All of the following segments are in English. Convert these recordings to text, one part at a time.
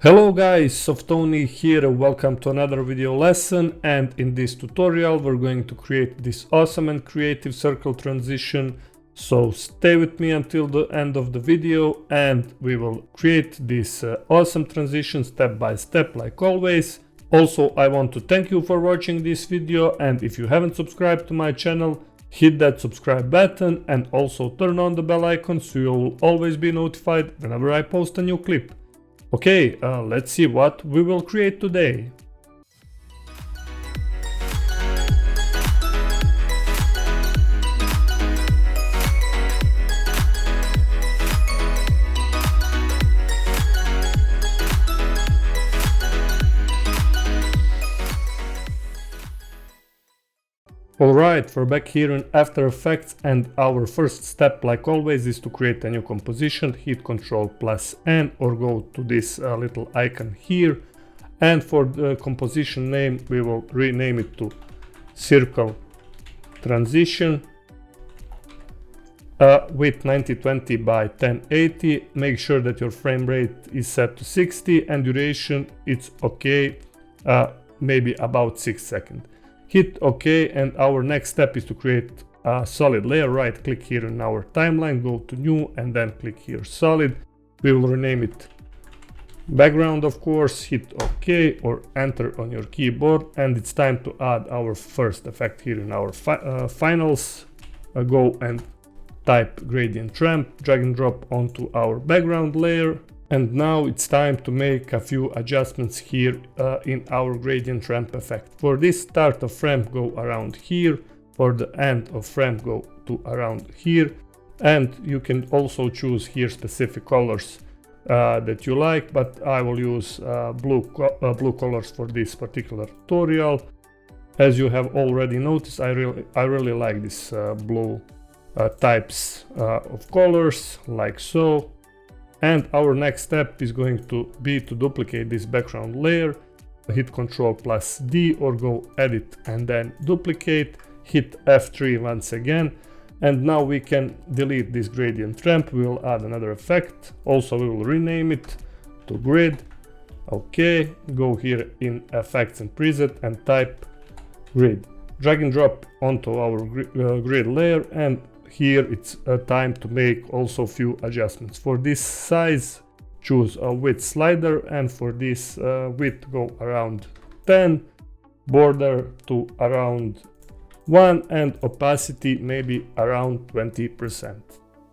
Hello guys, Softoni here, welcome to another video lesson, and in this tutorial we're going to create this awesome and creative circle transition. So stay with me until the end of the video and we will create this awesome transition step by step like always. Also, I want to thank you for watching this video, and if you haven't subscribed to my channel, hit that subscribe button and also turn on the bell icon so you'll always be notified whenever I post a new clip. Okay, let's see what we will create today. Alright, we're back here in After Effects, and our first step, like always, is to create a new composition. Hit Ctrl+N or go to this little icon here, and for the composition name we will rename it to Circle Transition with 9020 by 1080. Make sure that your frame rate is set to 60 and duration it's okay, maybe about 6 seconds. Hit OK, and our next step is to create a solid layer. Right click here in our timeline, go to new and then click here solid. We will rename it background, of course. Hit OK or enter on your keyboard, and it's time to add our first effect here in our finals. Go and type gradient ramp, drag and drop onto our background layer. And now it's time to make a few adjustments here in our gradient ramp effect. For this start of frame, go around here. For the end of frame, go to around here. And you can also choose here specific colors that you like, but I will use blue colors for this particular tutorial. As you have already noticed, I really like this blue types of colors, like so. And our next step is going to be to duplicate this background layer. Hit Ctrl+D or go edit and then duplicate. Hit F3 once again. And now we can delete this gradient ramp. We will add another effect. Also, we will rename it to grid. Okay, go here in effects and preset and type grid. Drag and drop onto our grid layer, and here it's time to make also few adjustments. For this size, choose a width slider, and for this width go around 10, border to around 1, and opacity maybe around 20%.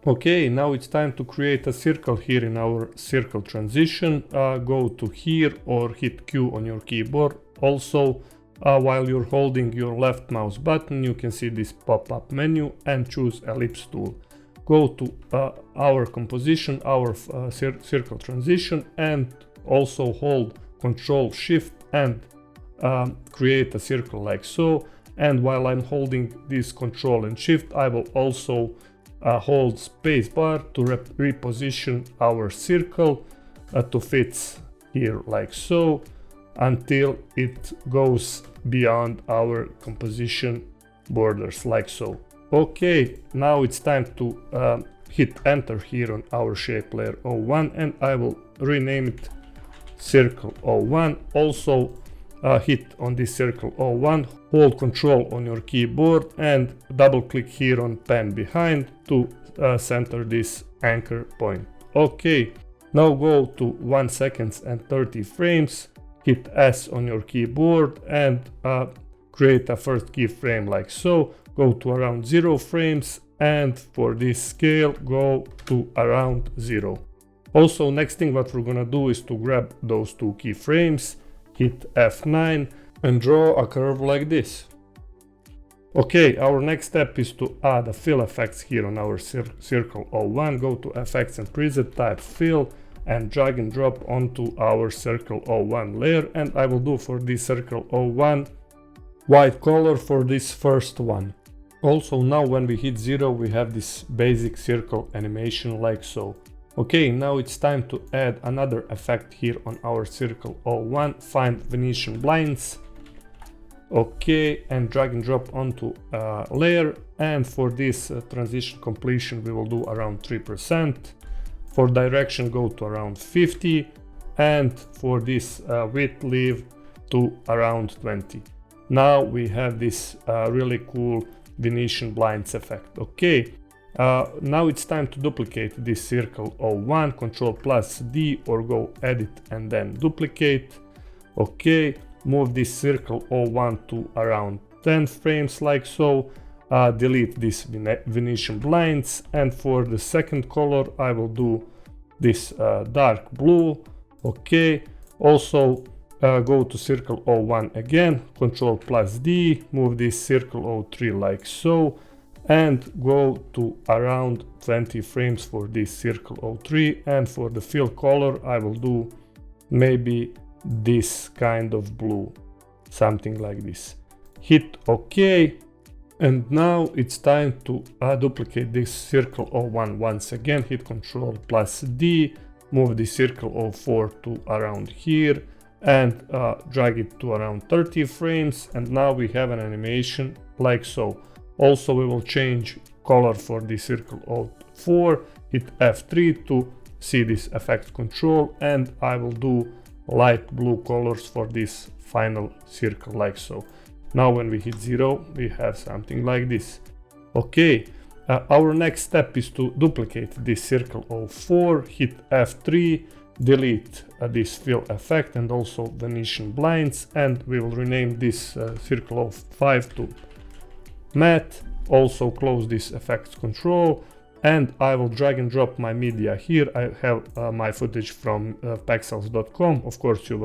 Okay, now it's time to create a circle here in our circle transition. Go to here or hit Q on your keyboard. Also, while you're holding your left mouse button, you can see this pop-up menu and choose ellipse tool. Go to our composition, our circle transition, and also hold Ctrl Shift and create a circle like so. And while I'm holding this Ctrl and Shift, I will also hold spacebar to reposition our circle to fit here like so, until it goes beyond our composition borders like so. Okay, now it's time to hit enter here on our shape layer 01, and I will rename it circle 01. Also hit on this circle 01, hold Ctrl on your keyboard and double click here on pen behind to center this anchor point. Okay, now go to 1 second and 30 frames. Hit S on your keyboard and create a first keyframe like so. Go to around 0 frames, and for this scale go to around 0. Also, next thing what we're gonna do is to grab those 2 keyframes, hit F9 and draw a curve like this. Okay, our next step is to add a fill effects here on our circle 01. Go to effects and preset, type fill and drag and drop onto our circle 01 layer, and I will do for this circle 01 white color for this first one. Also, now when we hit 0 we have this basic circle animation like so. Okay, now it's time to add another effect here on our circle 01. Find Venetian blinds. Okay, and drag and drop onto a layer, and for this transition completion we will do around 3%. For direction go to around 50, and for this width leave to around 20. Now we have this really cool Venetian blinds effect. Okay, now it's time to duplicate this circle 01, Control plus D, or go edit and then duplicate. Okay, move this circle 01 to around 10 frames like so. Delete this Venetian blinds, and for the second color I will do this dark blue. Okay, also go to circle 01 again, Control plus D, move this circle 03 like so, and go to around 20 frames for this circle 03, and for the fill color I will do maybe this kind of blue, something like this. Hit OK, and now it's time to duplicate this circle 01 once again, hit Control plus D, move the circle 04 to around here, and drag it to around 30 frames, and now we have an animation like so. Also we will change color for the circle 04, hit F3 to see this effect control, and I will do light blue colors for this final circle like so. Now when we hit 0 we have something like this. Okay, our next step is to duplicate this circle 04, hit F3, delete this fill effect and also Venetian blinds, and we will rename this circle 05 to matte. Also close this effects control, and I will drag and drop my media here. I have my footage from pexels.com. Of course you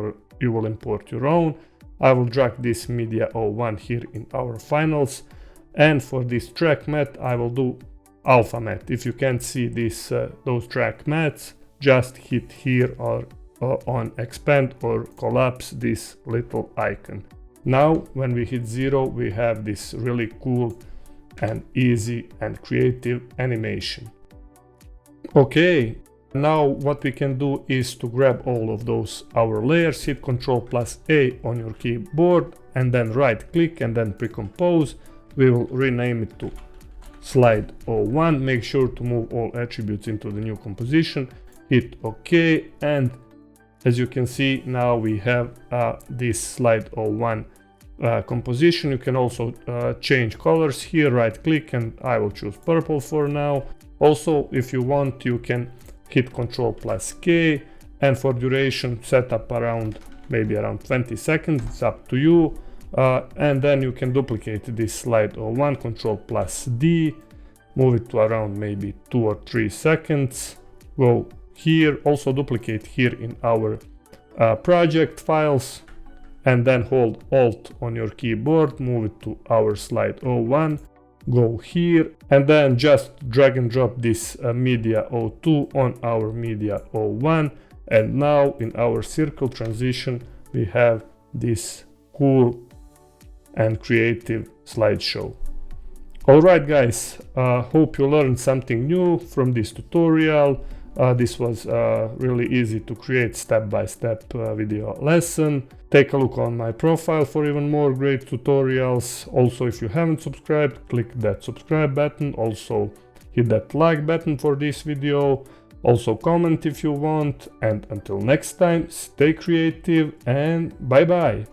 will import your own. I will drag this media 01 here in our finals, and for this track matte I will do alpha matte. If you can't see this those track mattes, just hit here or on expand or collapse this little icon. Now when we hit 0 we have this really cool and easy and creative animation. Okay, now what we can do is to grab all of those our layers, hit Control plus A on your keyboard and then right click and then pre-compose. We will rename it to Slide 01. Make sure to move all attributes into the new composition, hit OK, and as you can see now we have this Slide 01 composition. You can also change colors here, right click, and I will choose purple for now. Also if you want you can hit Control plus K, and for duration set up around maybe around 20 seconds, it's up to you. And then you can duplicate this Slide 01, Control plus D, move it to around maybe 2 or 3 seconds. Go here, also duplicate here in our project files, and then hold Alt on your keyboard, move it to our Slide 01, go here, and then just drag and drop this media 02 on our media 01, and now in our circle transition we have this cool and creative slideshow. Alright guys, hope you learned something new from this tutorial. This was really easy to create step-by-step video lesson. Take a look on my profile for even more great tutorials. Also, if you haven't subscribed, click that subscribe button. Also, hit that like button for this video. Also, comment if you want. And until next time, stay creative and bye-bye.